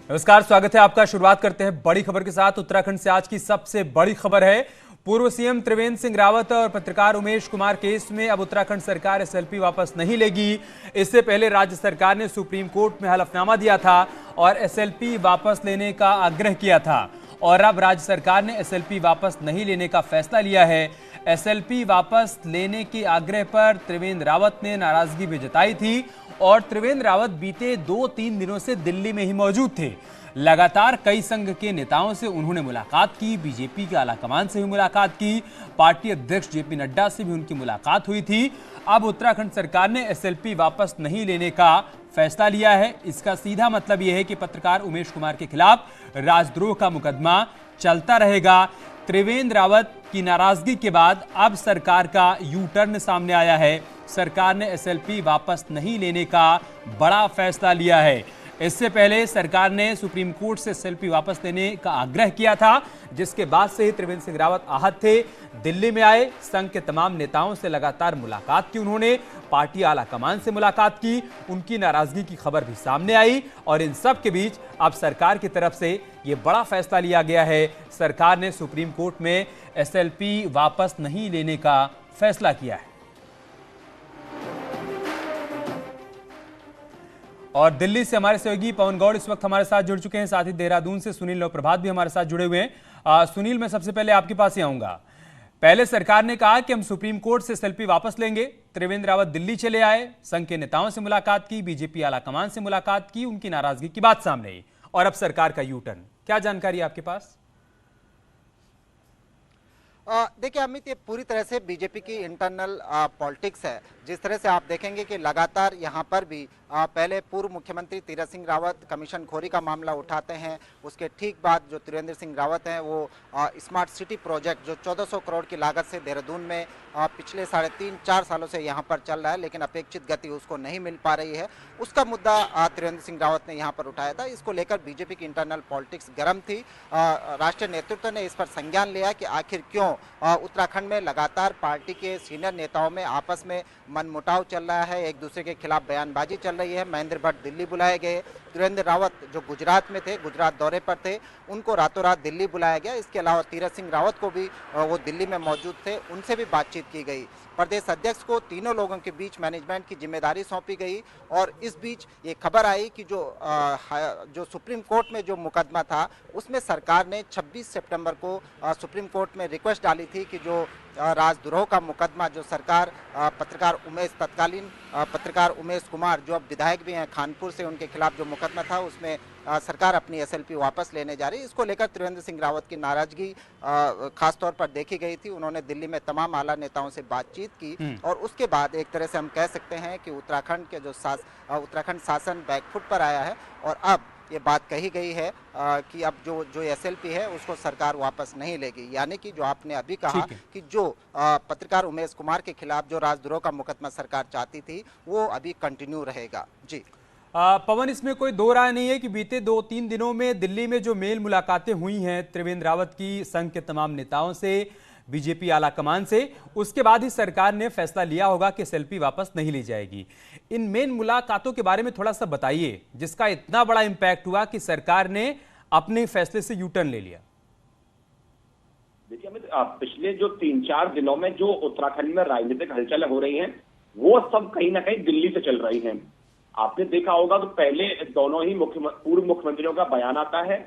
नमस्कार, स्वागत है आपका। शुरुआत करते हैं बड़ी खबर के साथ। उत्तराखंड से आज की सबसे बड़ी खबर है, पूर्व सीएम त्रिवेंद्र सिंह रावत और पत्रकार उमेश कुमार केस में अब उत्तराखंड सरकार एसएलपी वापस नहीं लेगी। इससे पहले राज्य सरकार ने सुप्रीम कोर्ट में हलफनामा दिया था और एसएलपी वापस लेने का आग्रह किया था और अब राज्य सरकार ने एसएलपी वापस नहीं लेने का फैसला लिया है। एसएलपी वापस लेने के आग्रह पर त्रिवेंद्र रावत ने नाराजगी भी जताई थी और त्रिवेंद्र रावत बीते 2-3 दिनों से दिल्ली में ही मौजूद थे। लगातार कई संघ के नेताओं से उन्होंने मुलाकात की, बीजेपी के आलाकमान से भी मुलाकात की, पार्टी अध्यक्ष जेपी नड्डा से भी उनकी मुलाकात हुई थी। अब उत्तराखंड सरकार ने एसएलपी वापस नहीं लेने का फैसला लिया है। इसका सीधा मतलब यह है कि पत्रकार उमेश कुमार के खिलाफ राजद्रोह का मुकदमा चलता रहेगा। त्रिवेंद्र रावत की नाराजगी के बाद अब सरकार का यू टर्न सामने आया है। सरकार ने एसएलपी वापस नहीं लेने का बड़ा फैसला लिया है। इससे पहले सरकार ने सुप्रीम कोर्ट से एसएलपी वापस लेने का आग्रह किया था, जिसके बाद से ही त्रिवेंद्र सिंह रावत आहत थे। दिल्ली में आए, संघ के तमाम नेताओं से लगातार मुलाकात की उन्होंने, पार्टी आलाकमान से मुलाकात की, उनकी नाराजगी की खबर भी सामने आई और इन सब के बीच अब सरकार की तरफ से ये बड़ा फैसला लिया गया है। सरकार ने सुप्रीम कोर्ट में एसएलपी वापस नहीं लेने का फैसला किया है। और दिल्ली से हमारे सहयोगी पवन गौड़ इस वक्त हमारे साथ जुड़ चुके हैं, साथ ही देहरादून से सुनील और प्रभात भी हमारे साथ जुड़े हुए हैं। सुनील, मैं सबसे पहले आपके पास ही आऊंगा। पहले सरकार ने कहा कि हम सुप्रीम कोर्ट से एसएलपी वापस लेंगे। त्रिवेंद्र रावत दिल्ली चले आए, संघ के नेताओं से मुलाकात की, बीजेपी आलाकमान से मुलाकात की, उनकी नाराजगी की बात सामने आई और अब सरकार का यू टर्न। क्या जानकारी है आपके पास? देखिए अमित, ये पूरी तरह से बीजेपी की इंटरनल पॉलिटिक्स है। जिस तरह से आप देखेंगे कि लगातार यहाँ पर भी पहले पूर्व मुख्यमंत्री तीरथ सिंह रावत कमीशन खोरी का मामला उठाते हैं, उसके ठीक बाद जो त्रिवेंद्र सिंह रावत हैं वो स्मार्ट सिटी प्रोजेक्ट जो 1400 करोड़ की लागत से देहरादून में पिछले 3.5-4 सालों से यहाँ पर चल रहा है, लेकिन अपेक्षित गति उसको नहीं मिल पा रही है, उसका मुद्दा त्रिवेंद्र सिंह रावत ने यहाँ पर उठाया था। इसको लेकर बीजेपी की इंटरनल पॉलिटिक्स गर्म थी। राष्ट्रीय नेतृत्व ने इस पर संज्ञान लिया कि आखिर क्यों उत्तराखंड में लगातार पार्टी के सीनियर नेताओं में आपस में मनमुटाव चल रहा है, एक दूसरे के खिलाफ बयानबाजी चल रही है। महेंद्र भट्ट दिल्ली बुलाए गए, त्रिवेंद्र रावत जो गुजरात में थे, गुजरात दौरे पर थे, उनको रातों रात दिल्ली बुलाया गया। इसके अलावा तीरथ सिंह रावत को भी वो दिल्ली में मौजूद थे, उनसे भी बातचीत की गई। प्रदेश अध्यक्ष को तीनों लोगों के बीच मैनेजमेंट की जिम्मेदारी सौंपी गई और इस बीच ये खबर आई कि जो सुप्रीम कोर्ट में जो मुकदमा था उसमें सरकार ने 26 सितंबर को सुप्रीम कोर्ट में रिक्वेस्ट डाली थी कि जो राजद्रोह का मुकदमा जो सरकार तत्कालीन पत्रकार उमेश कुमार जो अब विधायक भी हैं खानपुर से, उनके खिलाफ जो मुकदमा था उसमें सरकार अपनी एसएलपी वापस लेने जा रही है। इसको लेकर त्रिवेंद्र सिंह रावत की नाराजगी खास तौर पर देखी गई थी। उन्होंने दिल्ली में तमाम आला नेताओं से बातचीत की और उसके बाद एक तरह से हम कह सकते हैं कि उत्तराखंड के उत्तराखंड शासन बैकफुट पर आया है और अब ये बात कही गई है कि अब जो एसएलपी है उसको सरकार वापस नहीं लेगी। यानी कि जो आपने अभी कहा कि जो पत्रकार उमेश कुमार के खिलाफ जो राजद्रोह का मुकदमा सरकार चाहती थी वो अभी कंटिन्यू रहेगा। जी पवन, इसमें कोई दो राय नहीं है कि बीते 2-3 दिनों में दिल्ली में जो मेल मुलाकातें हुई हैं त्रिवेंद्र रावत की संघ के तमाम नेताओं से, बीजेपी आलाकमान से, उसके बाद ही सरकार ने फैसला लिया होगा कि एसएलपी वापस नहीं ली जाएगी। इन मेन मुलाकातों के बारे में थोड़ा सा बताइए, जिसका इतना बड़ा इंपैक्ट हुआ कि सरकार ने अपने फैसले से यू टर्न ले लिया। देखिए अमित, पिछले जो 3-4 दिनों में जो उत्तराखंड में राजनीतिक हलचलें हो रही हैं वो सब कहीं ना कहीं दिल्ली से चल रही हैं। आपने देखा होगा तो पहले दोनों ही पूर्व मुख्यमंत्रियों का बयान आता है,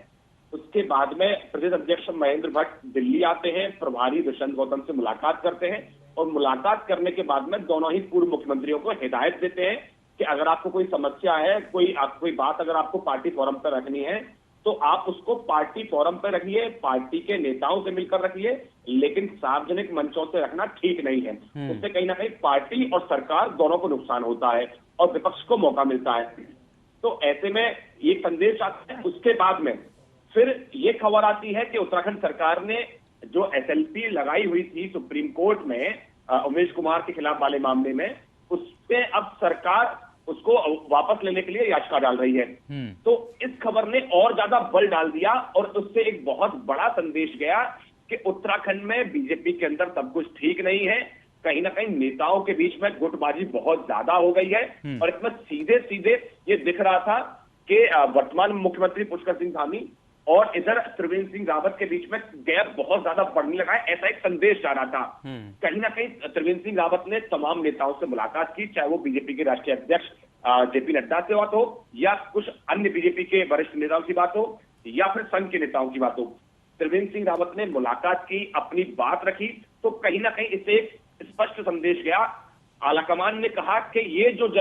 उसके बाद में प्रदेश अध्यक्ष महेंद्र भट्ट दिल्ली आते हैं, प्रभारी दुष्यंत गौतम से मुलाकात करते हैं और मुलाकात करने के बाद में दोनों ही पूर्व मुख्यमंत्रियों को हिदायत देते हैं कि अगर आपको कोई समस्या है, कोई बात अगर आपको पार्टी फोरम पर रखनी है तो आप उसको पार्टी फोरम पर रखिए, पार्टी के नेताओं से मिलकर रखिए, लेकिन सार्वजनिक मंचों से रखना ठीक नहीं है। उससे कहीं ना कहीं पार्टी और सरकार दोनों को नुकसान होता है और विपक्ष को मौका मिलता है। तो ऐसे में ये संदेश आता है। उसके बाद में फिर ये खबर आती है कि उत्तराखंड सरकार ने जो एसएलपी लगाई हुई थी सुप्रीम कोर्ट में उमेश कुमार के खिलाफ वाले मामले में, उस पे अब सरकार उसको वापस लेने के लिए याचिका डाल रही है। तो इस खबर ने और ज्यादा बल डाल दिया और उससे एक बहुत बड़ा संदेश गया कि उत्तराखंड में बीजेपी के अंदर सब कुछ ठीक नहीं है, कहीं ना कहीं नेताओं के बीच में गुटबाजी बहुत ज्यादा हो गई है और इसमें सीधे सीधे ये दिख रहा था कि वर्तमान मुख्यमंत्री पुष्कर सिंह धामी और इधर त्रिवेंद्र सिंह रावत के बीच में गैप बहुत ज्यादा बढ़ने लगा है, ऐसा एक संदेश जा रहा था। कहीं ना कहीं त्रिवेंद्र सिंह रावत ने तमाम नेताओं से मुलाकात की, चाहे वो बीजेपी के राष्ट्रीय अध्यक्ष जेपी नड्डा से बात हो या कुछ अन्य बीजेपी के वरिष्ठ नेताओं की बात हो या फिर संघ के नेताओं की बात हो। त्रिवेंद्र सिंह रावत ने मुलाकात की, अपनी बात रखी, तो कहीं ना कहीं इससे एक स्पष्ट संदेश गया। आलाकमान ने कहा कि ये जो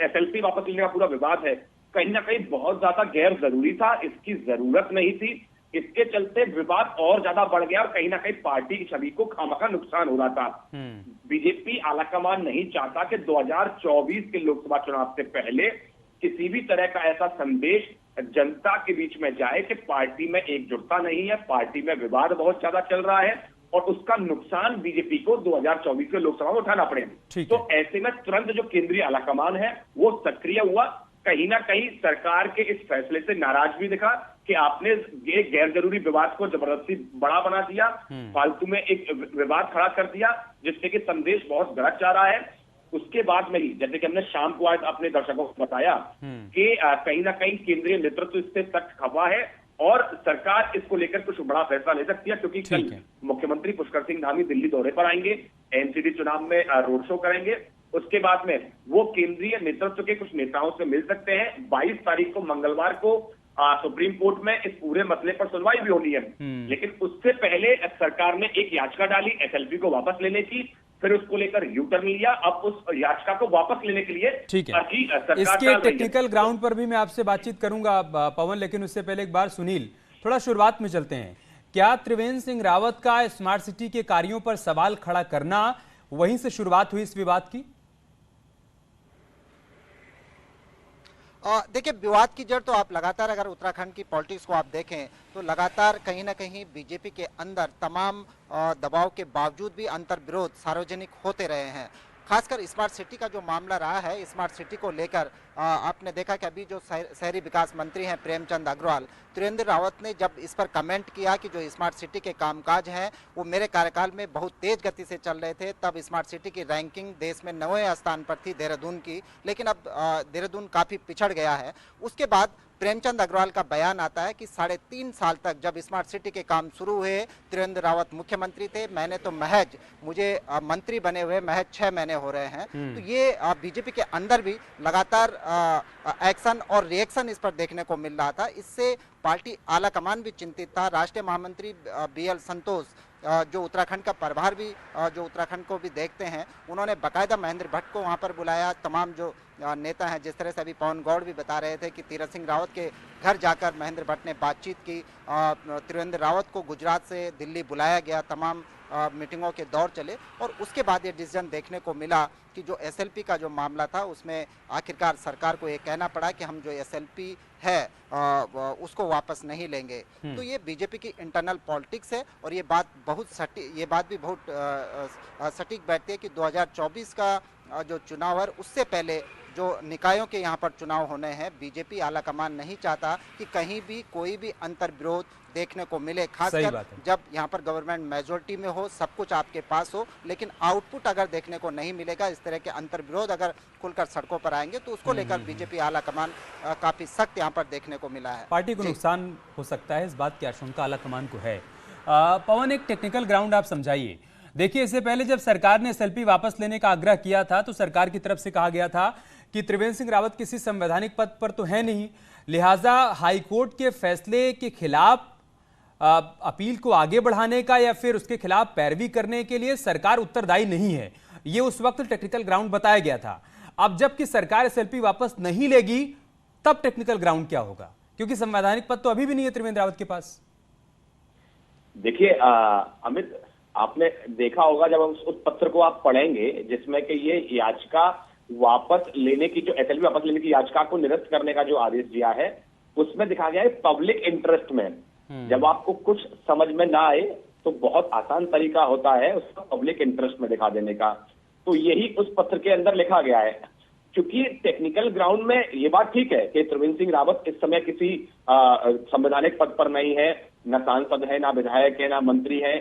एसएलपी वापस लेने का पूरा विवाद है, कहीं ना कहीं बहुत ज्यादा गैर जरूरी था, इसकी जरूरत नहीं थी। इसके चलते विवाद और ज्यादा बढ़ गया और कहीं ना कहीं पार्टी की छवि को खामखा नुकसान हो रहा था। बीजेपी आलाकमान नहीं चाहता कि 2024 के लोकसभा चुनाव से पहले किसी भी तरह का ऐसा संदेश जनता के बीच में जाए कि पार्टी में एकजुटता नहीं है, पार्टी में विवाद बहुत ज्यादा चल रहा है और उसका नुकसान बीजेपी को 2024 के लोकसभा में उठाना पड़े। तो ऐसे में तुरंत जो केंद्रीय आलाकमान है वो सक्रिय हुआ। कहीं ना कहीं सरकार के इस फैसले से नाराज भी दिखा कि आपने ये गैर जरूरी विवाद को जबरदस्ती बड़ा बना दिया, फालतू में एक विवाद खड़ा कर दिया, जिससे कि संदेश बहुत गलत जा रहा है। उसके बाद में ही जैसे कि हमने शाम को आज अपने दर्शकों को बताया कि कहीं ना कहीं केंद्रीय नेतृत्व इससे सख्त खफा है और सरकार इसको लेकर कुछ बड़ा फैसला ले सकती है, क्योंकि कल मुख्यमंत्री पुष्कर सिंह धामी दिल्ली दौरे पर आएंगे, एनसीडी चुनाव में रोड शो करेंगे। उसके बाद में वो केंद्रीय नेतृत्व के कुछ नेताओं से मिल सकते हैं। 22 तारीख को मंगलवार को सुप्रीम कोर्ट में इस पूरे मसले पर सुनवाई भी होनी है, लेकिन उससे पहले सरकार ने एक याचिका डाली एसएलपी को वापस लेने की, फिर उसको लेकर यू टर्न लिया। अब उस याचिका को वापस लेने के लिए ठीक है, इसके टेक्निकल ग्राउंड पर भी मैं आपसे बातचीत करूंगा पवन, लेकिन उससे पहले एक बार सुनील, थोड़ा शुरुआत में चलते हैं। क्या त्रिवेंद्र सिंह रावत का स्मार्ट सिटी के कार्यों पर सवाल खड़ा करना वहीं से शुरुआत हुई इस विवाद की? देखिए, विवाद की जड़ तो आप लगातार अगर उत्तराखंड की पॉलिटिक्स को आप देखें तो लगातार कहीं ना कहीं बीजेपी के अंदर तमाम दबाव के बावजूद भी अंतर्विरोध सार्वजनिक होते रहे हैं। खासकर स्मार्ट सिटी का जो मामला रहा है, स्मार्ट सिटी को लेकर आपने देखा कि अभी जो शहरी विकास मंत्री हैं प्रेमचंद अग्रवाल, त्रिवेंद्र रावत ने जब इस पर कमेंट किया कि जो स्मार्ट सिटी के कामकाज हैं वो मेरे कार्यकाल में बहुत तेज गति से चल रहे थे, तब स्मार्ट सिटी की रैंकिंग देश में 9वें स्थान पर थी देहरादून की, लेकिन अब देहरादून काफ़ी पिछड़ गया है। उसके बाद प्रेमचंद अग्रवाल का बयान आता है कि 3.5 साल तक जब स्मार्ट सिटी के काम शुरू हुए, त्रिवेंद्र रावत मुख्यमंत्री थे, मैंने तो मुझे मंत्री बने हुए महज 6 महीने हो रहे हैं। तो ये बीजेपी के अंदर भी लगातार एक्शन और रिएक्शन इस पर देखने को मिल रहा था। इससे पार्टी आला कमान भी चिंतित था। राष्ट्रीय महामंत्री BL संतोष जो उत्तराखंड का प्रभार भी जो उत्तराखंड को भी देखते हैं, उन्होंने बाकायदा महेंद्र भट्ट को वहां पर बुलाया। तमाम जो नेता हैं, जिस तरह से अभी पवन गौड़ भी बता रहे थे कि तीरथ सिंह रावत के घर जाकर महेंद्र भट्ट ने बातचीत की। त्रिवेंद्र रावत को गुजरात से दिल्ली बुलाया गया, तमाम मीटिंगों के दौर चले और उसके बाद ये डिसीजन देखने को मिला कि जो एसएलपी का जो मामला था उसमें आखिरकार सरकार को ये कहना पड़ा कि हम जो एसएलपी है उसको वापस नहीं लेंगे। तो ये बीजेपी की इंटरनल पॉलिटिक्स है और ये बात भी बहुत सटीक बैठती है कि 2024 का जो चुनाव है उससे पहले जो निकायों के यहाँ पर चुनाव होने हैं, बीजेपी आलाकमान नहीं चाहता कि कहीं भी कोई भी अंतर्विरोध देखने को मिले, खासकर जब यहाँ पर गवर्नमेंट मेजोरिटी में हो, सब कुछ आपके पास हो, लेकिन आउटपुट अगर देखने को नहीं मिलेगा, इस तरह के अंतर्विरोध अगर खुलकर सड़कों पर आएंगे तो उसको लेकर बीजेपी आलाकमान काफी सख्त यहाँ पर देखने को मिला है। पार्टी को नुकसान हो सकता है, इस बात की आशंका आलाकमान को है। पवन, एक टेक्निकल ग्राउंड आप समझाइए। देखिए, इससे पहले जब सरकार ने एसएलपी वापस लेने का आग्रह किया था तो सरकार की तरफ से कहा गया था कि त्रिवेंद्र सिंह रावत किसी संवैधानिक पद पर तो है नहीं, लिहाजा हाईकोर्ट के फैसले के खिलाफ अपील को आगे बढ़ाने का या फिर उसके खिलाफ पैरवी करने के लिए सरकार उत्तरदायी नहीं है। ये उस वक्त टेक्निकल ग्राउंड बताया गया था। अब जबकि सरकार एसएलपी वापस नहीं लेगी तब टेक्निकल ग्राउंड क्या होगा, क्योंकि संवैधानिक पद तो अभी भी नहीं है त्रिवेंद्र रावत के पास। देखिए अमित, आपने देखा होगा जब उस पत्र को आप पढ़ेंगे जिसमें कि ये याचिका वापस लेने की, जो एसएलपी वापस लेने की याचिका को निरस्त करने का जो आदेश दिया है, उसमें दिखा गया है पब्लिक इंटरेस्ट में। जब आपको कुछ समझ में ना आए तो बहुत आसान तरीका होता है उसको पब्लिक इंटरेस्ट में दिखा देने का। तो यही उस पत्र के अंदर लिखा गया है। क्योंकि टेक्निकल ग्राउंड में ये बात ठीक है कि त्रिवेंद्र सिंह रावत इस समय किसी संवैधानिक पद पर नहीं है, न सांसद है, ना विधायक है, ना मंत्री है,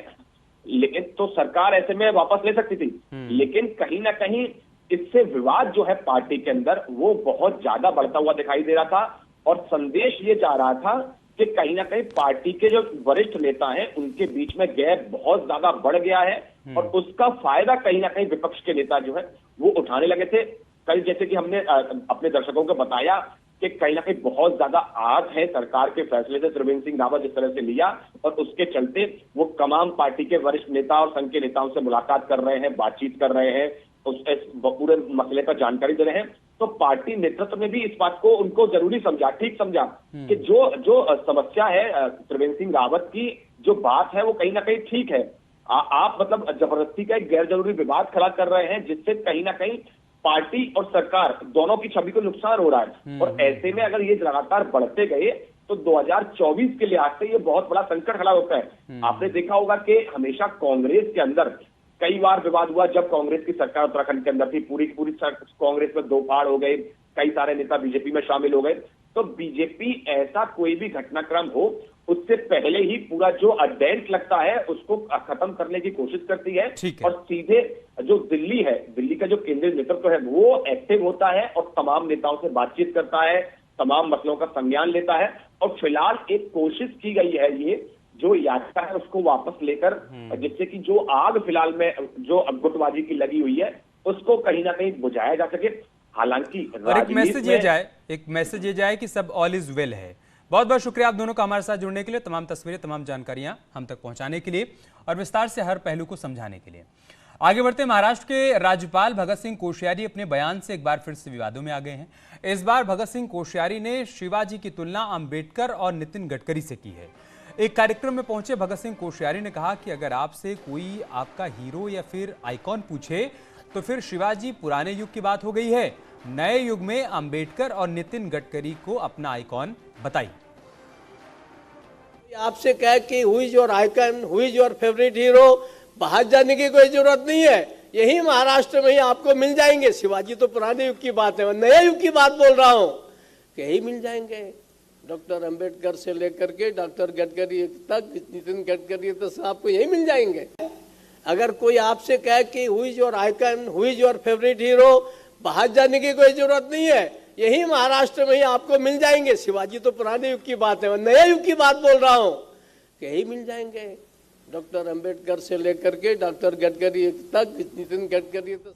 लेकिन तो सरकार ऐसे में वापस ले सकती थी। लेकिन कहीं ना कहीं इससे विवाद जो है पार्टी के अंदर वो बहुत ज्यादा बढ़ता हुआ दिखाई दे रहा था और संदेश ये जा रहा था कि कहीं ना कहीं पार्टी के जो वरिष्ठ नेता हैं उनके बीच में गैप बहुत ज्यादा बढ़ गया है और उसका फायदा कहीं ना कहीं विपक्ष के नेता जो है वो उठाने लगे थे। कल जैसे कि हमने अपने दर्शकों को बताया कि कहीं ना कहीं बहुत ज्यादा आग है सरकार के फैसले से, त्रिवेंद्र सिंह रावत जिस तरह से लिया और उसके चलते वो तमाम पार्टी के वरिष्ठ नेता और संघ के नेताओं से मुलाकात कर रहे हैं, बातचीत कर रहे हैं, उस पूरे मसले पर जानकारी दे रहे हैं। तो पार्टी नेतृत्व ने भी इस बात को उनको जरूरी समझा, ठीक समझा कि जो समस्या है त्रिवेंद्र सिंह रावत की, जो बात है वो कहीं ना कहीं ठीक है। आप मतलब जबरदस्ती का एक गैर जरूरी विवाद खड़ा कर रहे हैं जिससे कहीं ना कहीं पार्टी और सरकार दोनों की छवि को नुकसान हो रहा है। और ऐसे में अगर ये लगातार बढ़ते गए तो 2024 के लिहाज से ये बहुत बड़ा संकट खड़ा होता है। आपने देखा होगा कि हमेशा कांग्रेस के अंदर कई बार विवाद हुआ जब कांग्रेस की सरकार उत्तराखंड के अंदर थी, पूरी कांग्रेस में दो फाड़ हो गए, कई सारे नेता बीजेपी में शामिल हो गए। तो बीजेपी ऐसा कोई भी घटनाक्रम हो उससे पहले ही पूरा जो अडेंट लगता है उसको खत्म करने की कोशिश करती है और सीधे जो दिल्ली है, दिल्ली का जो केंद्रीय नेतृत्व है वो एक्टिव होता है और तमाम नेताओं से बातचीत करता है, तमाम मसलों का संज्ञान लेता है। और फिलहाल एक कोशिश की गई है ये जो याचिका है उसको वापस लेकर, जिससे कि जो आग फिलहाल में जो गुटबाजी की लगी हुई है उसको कहीं ना कहीं बुझाया जा सके। हालांकि एक मैसेज ये जाए कि सब ऑल इज वेल है। बहुत बहुत शुक्रिया आप दोनों का हमारे साथ जुड़ने के लिए, तमाम तस्वीरें, तमाम जानकारियां हम तक पहुंचाने के लिए और विस्तार से हर पहलू को समझाने के लिए। आगे बढ़ते, महाराष्ट्र के राज्यपाल भगत सिंह कोश्यारी अपने बयान से एक बार फिर से विवादों में आ गए हैं। इस बार भगत सिंह कोश्यारी ने शिवाजी की तुलना अंबेडकर और नितिन गडकरी से की है। एक कार्यक्रम में पहुंचे भगत सिंह कोश्यारी ने कहा कि अगर आपसे कोई आपका हीरो या फिर आइकॉन पूछे तो फिर शिवाजी पुराने युग की बात हो गई है, नए युग में अंबेडकर और नितिन गडकरी को अपना आइकॉन बताइए। आपसे कहे कि who is your icon, who is your favourite hero, बाहर जाने की कोई जरूरत नहीं है, यही महाराष्ट्र में ही आपको मिल जाएंगे। शिवाजी तो पुराने युग की बात है, नए युग की बात बोल रहा हूं, यही मिल जाएंगे। डॉक्टर अंबेडकर से लेकर के डॉक्टर गडकरी तक, नितिन गडकरी तक आपको यही मिल जाएंगे। अगर कोई आपसे कहे कि who is your icon, who is your favourite hero, बाहर जाने की कोई जरूरत नहीं है, यही महाराष्ट्र में ही आपको मिल जाएंगे। शिवाजी तो पुराने युग की बात है, नए युग की बात बोल रहा हूं, यही मिल जाएंगे। डॉक्टर अंबेडकर से लेकर के डॉक्टर गडकरी तक, नितिन गडकरी तक।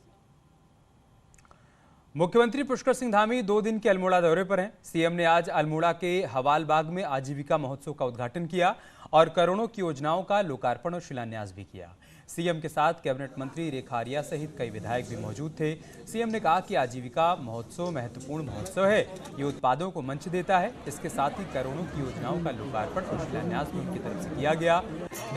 मुख्यमंत्री पुष्कर सिंह धामी 2 दिन के अल्मोड़ा दौरे पर हैं। सीएम ने आज अल्मोड़ा के हवालबाग में आजीविका महोत्सव का उद्घाटन किया और करोड़ों की योजनाओं का लोकार्पण और शिलान्यास भी किया। सीएम के साथ कैबिनेट मंत्री रेखा आर्या सहित कई विधायक भी मौजूद थे। सीएम ने कहा कि आजीविका महोत्सव महत्वपूर्ण महोत्सव है, ये उत्पादों को मंच देता है। इसके साथ ही करोड़ों की योजनाओं का लोकार्पण और शिलान्यास भी उनकी तरफ से किया गया।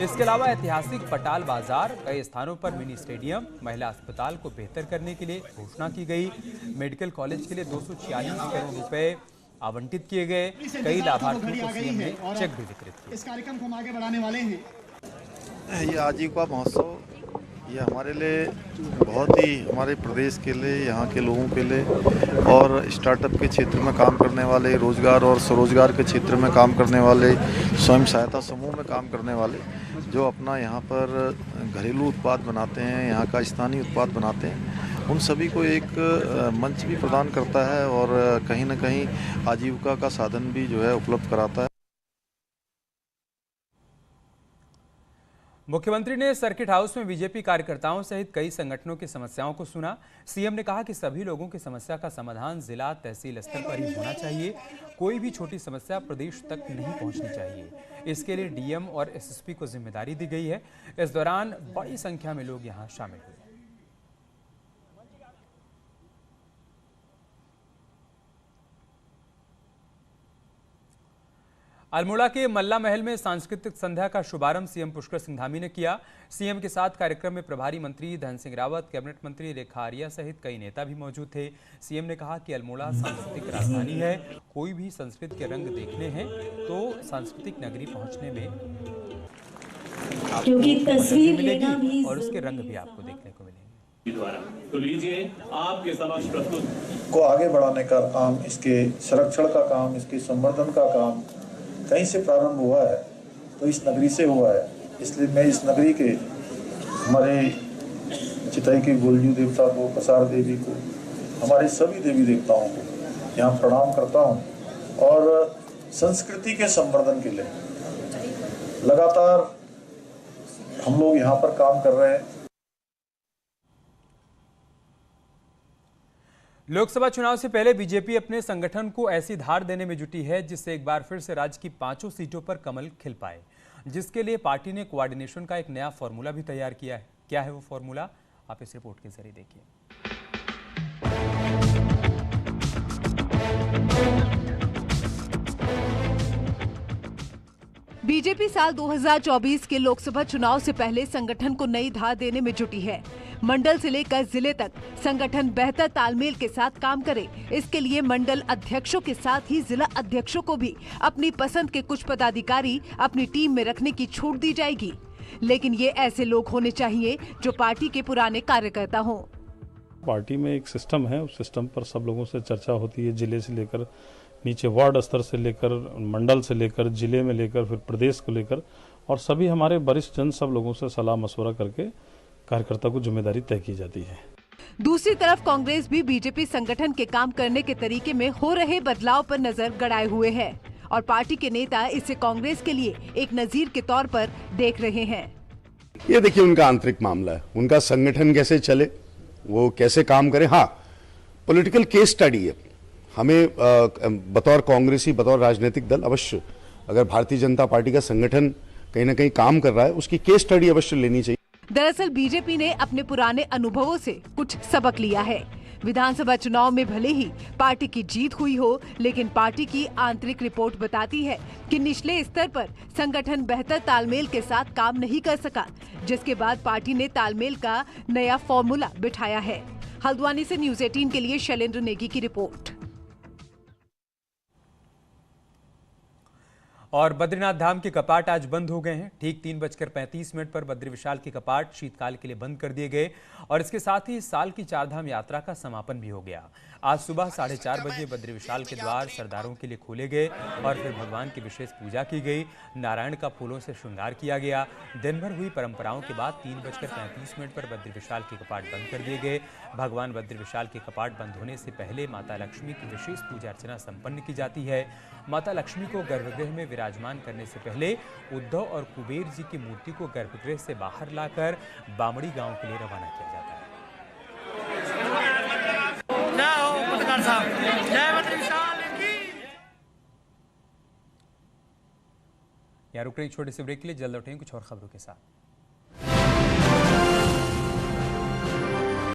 इसके अलावा ऐतिहासिक पटाल बाजार, कई स्थानों पर मिनी स्टेडियम, महिला अस्पताल को बेहतर करने के लिए घोषणा की गई। मेडिकल कॉलेज के लिए 246 करोड़ रुपए आवंटित किए गए। कई लाभार्थियों को सीएम ने चेक भी वितरित किए। इस कार्यक्रम को हम आगे बढ़ाने वाले हैं। ये आजीविका महोत्सव ये हमारे लिए बहुत ही, हमारे प्रदेश के लिए, यहाँ के लोगों के लिए और स्टार्टअप के क्षेत्र में काम करने वाले, रोजगार और स्वरोजगार के क्षेत्र में काम करने वाले, स्वयं सहायता समूह में काम करने वाले, जो अपना यहाँ पर घरेलू उत्पाद बनाते हैं, यहाँ का स्थानीय उत्पाद बनाते हैं, उन सभी को एक मंच भी प्रदान करता है और कहीं ना कहीं आजीविका का साधन भी जो है उपलब्ध कराता है। मुख्यमंत्री ने सर्किट हाउस में बीजेपी कार्यकर्ताओं सहित कई संगठनों की समस्याओं को सुना। सीएम ने कहा कि सभी लोगों की समस्या का समाधान जिला तहसील स्तर पर ही होना चाहिए, कोई भी छोटी समस्या प्रदेश तक नहीं पहुंचनी चाहिए। इसके लिए डीएम और एसएसपी को जिम्मेदारी दी गई है। इस दौरान बड़ी संख्या में लोग यहां शामिल हुए। अल्मोड़ा के मल्ला महल में सांस्कृतिक संध्या का शुभारंभ सीएम पुष्कर सिंह धामी ने किया। सीएम के साथ कार्यक्रम में प्रभारी मंत्री धन सिंह रावत, कैबिनेट मंत्री रेखा आर्या सहित कई नेता भी मौजूद थे। सीएम ने कहा कि अल्मोड़ा सांस्कृतिक राजधानी है, कोई भी संस्कृत के रंग देखने हैं तो सांस्कृतिक नगरी पहुंचने में क्योंकि तस्वीर लेना भी और उसके रंग भी आपको देखने को मिलेंगे। तो लीजिए आपके समक्ष प्रस्तुत को आगे बढ़ाने का काम, इसके संरक्षण का काम, इसके संवर्धन का काम कहीं से प्रारंभ हुआ है तो इस नगरी से हुआ है। इसलिए मैं इस नगरी के हमारे चिताई के गोलजू देवता को, कसार देवी को, हमारे सभी देवी देवताओं को यहाँ प्रणाम करता हूँ और संस्कृति के संवर्धन के लिए लगातार हम लोग यहाँ पर काम कर रहे हैं। लोकसभा चुनाव से पहले बीजेपी अपने संगठन को ऐसी धार देने में जुटी है जिससे एक बार फिर से राज्य की 5 सीटों पर कमल खिल पाए, जिसके लिए पार्टी ने कोऑर्डिनेशन का एक नया फॉर्मूला भी तैयार किया है। क्या है वो फॉर्मूला, आप इस रिपोर्ट के जरिए देखिए। बीजेपी साल 2024 के लोकसभा चुनाव से पहले संगठन को नई धार देने में जुटी है। मंडल से लेकर जिले तक संगठन बेहतर तालमेल के साथ काम करे, इसके लिए मंडल अध्यक्षों के साथ ही जिला अध्यक्षों को भी अपनी पसंद के कुछ पदाधिकारी अपनी टीम में रखने की छूट दी जाएगी, लेकिन ये ऐसे लोग होने चाहिए जो पार्टी के पुराने कार्यकर्ता हों। पार्टी में एक सिस्टम है, उस सिस्टम पर सब लोगों से चर्चा होती है, जिले से लेकर नीचे वार्ड स्तर से लेकर मंडल से लेकर जिले में लेकर फिर प्रदेश को लेकर, और सभी हमारे वरिष्ठ जन सब लोगों से सलाह मशवरा करके कार्यकर्ता को जिम्मेदारी तय की जाती है। दूसरी तरफ कांग्रेस भी बीजेपी संगठन के काम करने के तरीके में हो रहे बदलाव पर नजर गड़ाए हुए है और पार्टी के नेता इसे कांग्रेस के लिए एक नजीर के तौर पर देख रहे हैं। ये देखिए उनका आंतरिक मामला है, उनका संगठन कैसे चले, वो कैसे काम करे। हाँ, पॉलिटिकल केस स्टडी है। हमें बतौर कांग्रेसी, बतौर राजनीतिक दल अवश्य, अगर भारतीय जनता पार्टी का संगठन कहीं ना कहीं काम कर रहा है, उसकी केस स्टडी अवश्य लेनी चाहिए। दरअसल बीजेपी ने अपने पुराने अनुभवों से कुछ सबक लिया है। विधानसभा चुनाव में भले ही पार्टी की जीत हुई हो, लेकिन पार्टी की आंतरिक रिपोर्ट बताती है कि निचले स्तर पर संगठन बेहतर तालमेल के साथ काम नहीं कर सका, जिसके बाद पार्टी ने तालमेल का नया फॉर्मूला बिठाया है। हल्द्वानी से न्यूज 18 के लिए शैलेंद्र नेगी की रिपोर्ट। और बद्रीनाथ धाम के कपाट आज बंद हो गए हैं। ठीक 3:35 पर बद्री विशाल के कपाट शीतकाल के लिए बंद कर दिए गए और इसके साथ ही इस साल की चारधाम यात्रा का समापन भी हो गया। आज सुबह 4:30 बजे बद्री विशाल के द्वार सरदारों के लिए खोले गए और फिर भगवान की विशेष पूजा की गई। नारायण का फूलों से श्रृंगार किया गया। दिन भर हुई परंपराओं के बाद 3:35 पर बद्री विशाल के कपाट बंद कर दिए गए। भगवान बद्री विशाल के कपाट बंद होने से पहले माता लक्ष्मी की विशेष पूजा अर्चना संपन्न की जाती है। माता लक्ष्मी को गर्भगृह में विराजमान करने से पहले उद्धव और कुबेर जी की मूर्ति को गर्भगृह से बाहर लाकर बामड़ी गांव के लिए रवाना किया जाता है। यहाँ रुक रही छोटे से ब्रेक के लिए, जल्द लौटेंगे कुछ और खबरों के साथ।